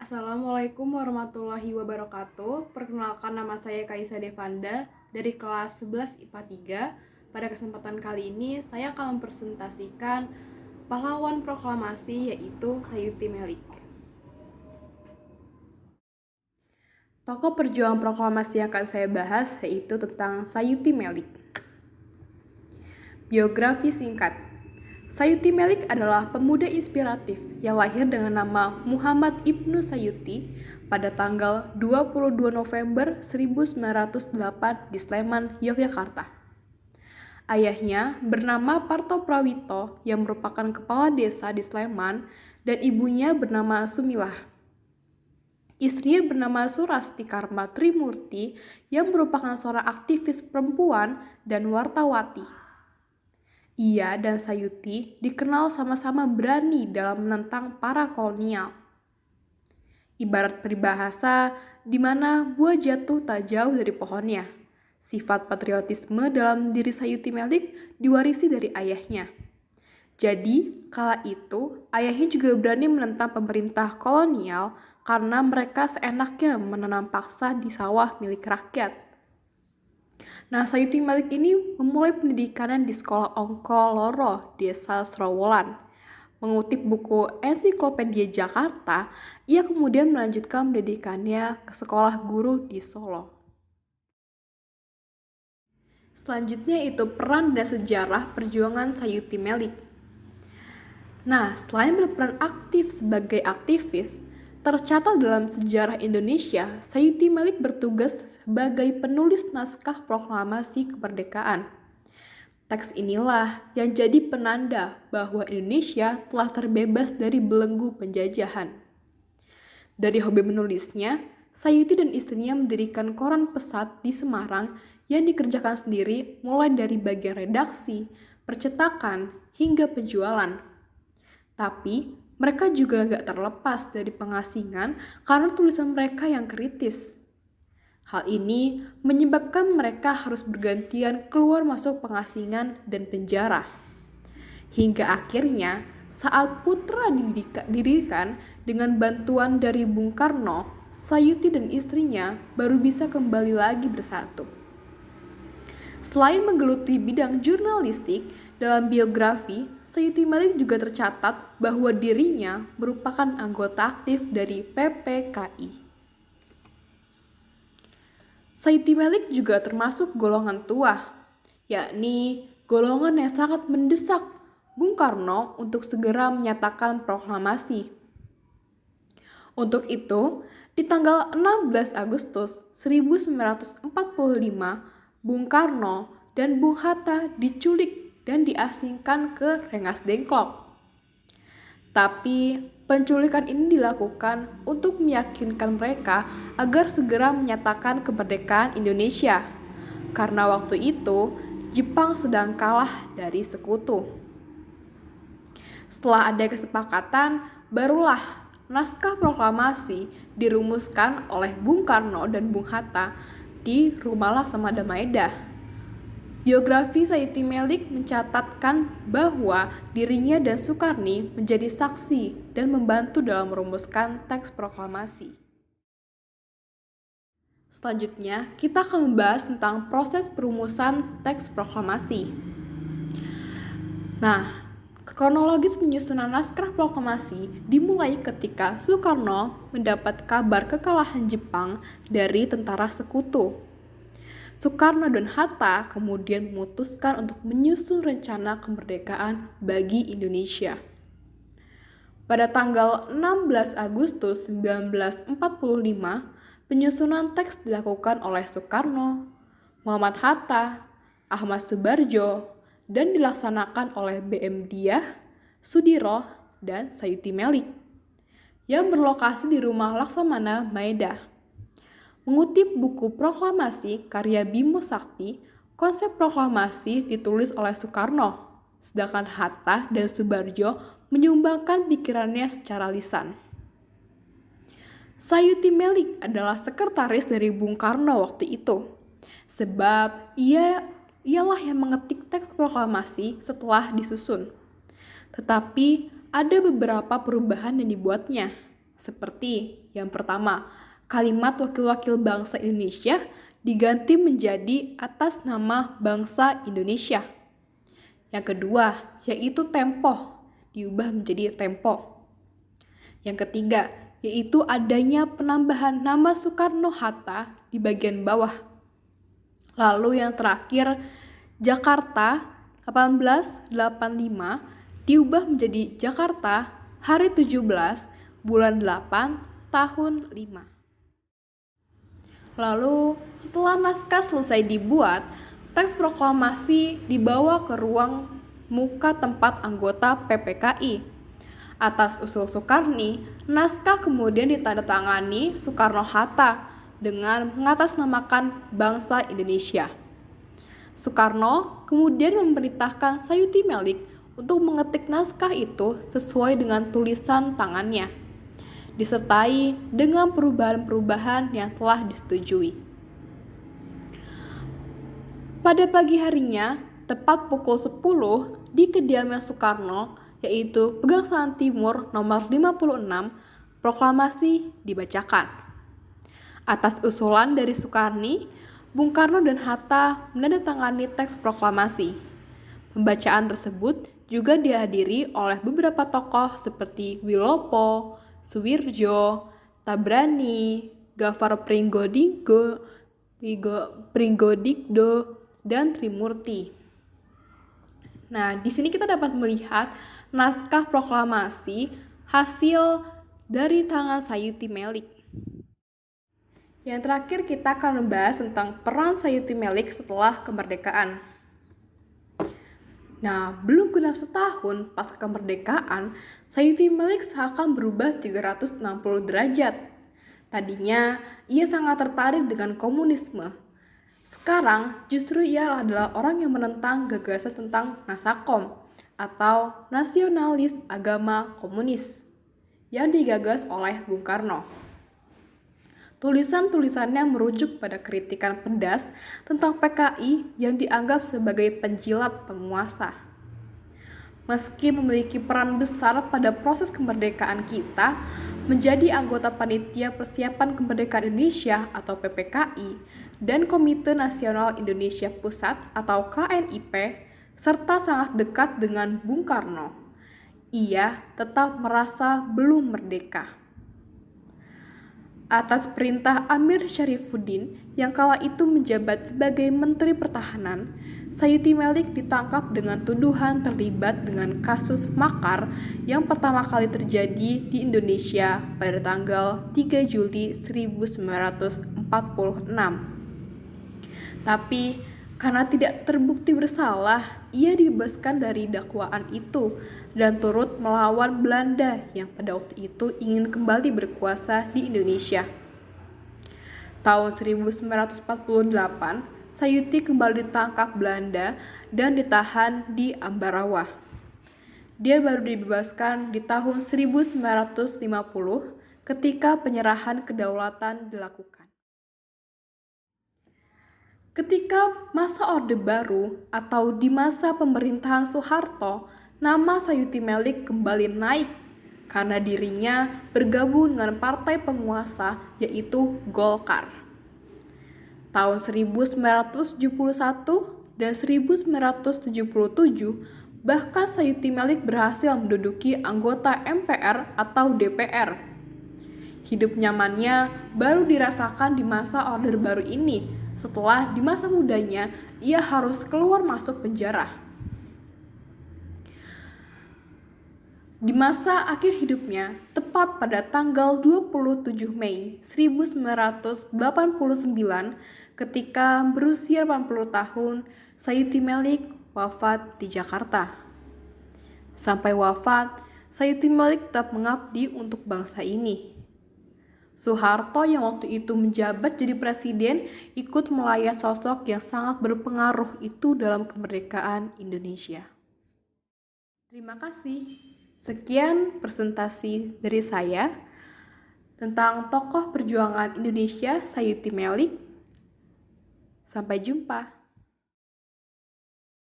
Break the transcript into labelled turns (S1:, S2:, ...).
S1: Assalamualaikum warahmatullahi wabarakatuh. Perkenalkan, nama saya Kaisa Devanda dari kelas 11 IPA 3. Pada kesempatan kali ini saya akan mempresentasikan pahlawan proklamasi, yaitu Sayuti Melik. Tokoh perjuangan proklamasi yang akan saya bahas yaitu tentang Sayuti Melik. Biografi singkat. Sayuti Melik adalah pemuda inspiratif yang lahir dengan nama Muhammad Ibnu Sayuti pada tanggal 22 November 1908 di Sleman, Yogyakarta. Ayahnya bernama Parto Prawito yang merupakan kepala desa di Sleman dan ibunya bernama Sumilah. Istrinya bernama Surasti Karma Trimurti yang merupakan seorang aktivis perempuan dan wartawati. Ia dan Sayuti dikenal sama-sama berani dalam menentang para kolonial. Ibarat peribahasa di mana buah jatuh tak jauh dari pohonnya. Sifat patriotisme dalam diri Sayuti Melik diwarisi dari ayahnya. Jadi, kala itu ayahnya juga berani menentang pemerintah kolonial karena mereka seenaknya menanam paksa di sawah milik rakyat. Nah, Sayuti Melik ini memulai pendidikannya di sekolah Ongko Loro, desa Srowolan. Mengutip buku Ensiklopedia Jakarta, ia kemudian melanjutkan pendidikannya ke sekolah guru di Solo. Selanjutnya itu peran dan sejarah perjuangan Sayuti Melik. Nah, selain berperan aktif sebagai aktivis, tercatat dalam sejarah Indonesia, Sayuti Melik bertugas sebagai penulis naskah proklamasi kemerdekaan. Teks inilah yang jadi penanda bahwa Indonesia telah terbebas dari belenggu penjajahan. Dari hobi menulisnya, Sayuti dan istrinya mendirikan koran Pesat di Semarang yang dikerjakan sendiri mulai dari bagian redaksi, percetakan, hingga penjualan. Tapi mereka juga gak terlepas dari pengasingan karena tulisan mereka yang kritis. Hal ini menyebabkan mereka harus bergantian keluar masuk pengasingan dan penjara. Hingga akhirnya saat Putra didirikan dengan bantuan dari Bung Karno, Sayuti dan istrinya baru bisa kembali lagi bersatu. Selain menggeluti bidang jurnalistik, dalam biografi, Sayuti Melik juga tercatat bahwa dirinya merupakan anggota aktif dari PPKI. Sayuti Melik juga termasuk golongan tua, yakni golongan yang sangat mendesak Bung Karno untuk segera menyatakan proklamasi. Untuk itu, di tanggal 16 Agustus 1945, Bung Karno dan Bung Hatta diculik dan diasingkan ke Rengas Dengklok. Tapi penculikan ini dilakukan untuk meyakinkan mereka agar segera menyatakan kemerdekaan Indonesia, karena waktu itu Jepang sedang kalah dari sekutu. Setelah ada kesepakatan, barulah naskah proklamasi dirumuskan oleh Bung Karno dan Bung Hatta di Rumah Laksamana Maeda. Biografi Sayuti Melik mencatatkan bahwa dirinya dan Sukarni menjadi saksi dan membantu dalam merumuskan teks proklamasi. Selanjutnya, kita akan membahas tentang proses perumusan teks proklamasi. Nah, kronologis penyusunan naskah proklamasi dimulai ketika Soekarno mendapat kabar kekalahan Jepang dari tentara sekutu. Soekarno dan Hatta kemudian memutuskan untuk menyusun rencana kemerdekaan bagi Indonesia. Pada tanggal 16 Agustus 1945, penyusunan teks dilakukan oleh Soekarno, Muhammad Hatta, Ahmad Subarjo, dan dilaksanakan oleh BM Diah, Sudiro, dan Sayuti Melik yang berlokasi di Rumah Laksamana Maeda. Mengutip buku Proklamasi karya Bimo Sakti, konsep proklamasi ditulis oleh Soekarno, sedangkan Hatta dan Subarjo menyumbangkan pikirannya secara lisan. Sayuti Melik adalah sekretaris dari Bung Karno waktu itu, sebab ialah yang mengetik teks proklamasi setelah disusun. Tetapi ada beberapa perubahan yang dibuatnya. Seperti yang pertama, kalimat wakil-wakil bangsa Indonesia diganti menjadi atas nama bangsa Indonesia. Yang kedua, yaitu tempo, diubah menjadi tempo. Yang ketiga, yaitu adanya penambahan nama Soekarno-Hatta di bagian bawah. Lalu yang terakhir, Jakarta 1885 diubah menjadi Jakarta hari 17 bulan 8 tahun 5. Lalu setelah naskah selesai dibuat, teks proklamasi dibawa ke ruang muka tempat anggota PPKI. Atas usul Soekarni, naskah kemudian ditandatangani Soekarno-Hatta dengan mengatasnamakan bangsa Indonesia. Soekarno kemudian memerintahkan Sayuti Melik untuk mengetik naskah itu sesuai dengan tulisan tangannya, disertai dengan perubahan-perubahan yang telah disetujui. Pada pagi harinya, tepat pukul 10 di kediaman Soekarno, yaitu Pegangsaan Timur nomor 56, proklamasi dibacakan. Atas usulan dari Soekarni, Bung Karno dan Hatta menandatangani teks proklamasi. Pembacaan tersebut juga dihadiri oleh beberapa tokoh seperti Wilopo, Suwirjo, Tabrani, Gafar Pringgodikdo, dan Trimurti. Nah, di sini kita dapat melihat naskah proklamasi hasil dari tangan Sayuti Melik. Yang terakhir kita akan membahas tentang peran Sayuti Melik setelah kemerdekaan. Nah, belum genap setahun pasca kemerdekaan, Sayuti Melik seakan berubah 360 derajat. Tadinya, ia sangat tertarik dengan komunisme. Sekarang, justru ia adalah orang yang menentang gagasan tentang Nasakom atau nasionalis agama komunis yang digagas oleh Bung Karno. Tulisan-tulisannya merujuk pada kritikan pedas tentang PKI yang dianggap sebagai penjilat penguasa. Meski memiliki peran besar pada proses kemerdekaan kita, menjadi anggota Panitia Persiapan Kemerdekaan Indonesia atau PPKI dan Komite Nasional Indonesia Pusat atau KNIP, serta sangat dekat dengan Bung Karno, ia tetap merasa belum merdeka. Atas perintah Amir Syarifuddin yang kala itu menjabat sebagai Menteri Pertahanan, Sayuti Melik ditangkap dengan tuduhan terlibat dengan kasus makar yang pertama kali terjadi di Indonesia pada tanggal 3 Juli 1946. Tapi karena tidak terbukti bersalah, ia dibebaskan dari dakwaan itu dan turut melawan Belanda yang pada waktu itu ingin kembali berkuasa di Indonesia. Tahun 1948, Sayuti kembali ditangkap Belanda dan ditahan di Ambarawa. Dia baru dibebaskan di tahun 1950 ketika penyerahan kedaulatan dilakukan. Ketika masa Orde Baru atau di masa pemerintahan Soeharto, nama Sayuti Melik kembali naik karena dirinya bergabung dengan partai penguasa yaitu Golkar. Tahun 1971 dan 1977, bahkan Sayuti Melik berhasil menduduki anggota MPR atau DPR. Hidup nyamannya baru dirasakan di masa Orde Baru ini, setelah di masa mudanya ia harus keluar masuk penjara. Di masa akhir hidupnya, tepat pada tanggal 27 Mei 1989, ketika berusia 80 tahun, Sayuti Melik wafat di Jakarta. Sampai wafat, Sayuti Melik tetap mengabdi untuk bangsa ini. Soeharto yang waktu itu menjabat jadi presiden ikut melayat sosok yang sangat berpengaruh itu dalam kemerdekaan Indonesia. Terima kasih. Sekian presentasi dari saya tentang tokoh perjuangan Indonesia Sayuti Melik. Sampai jumpa.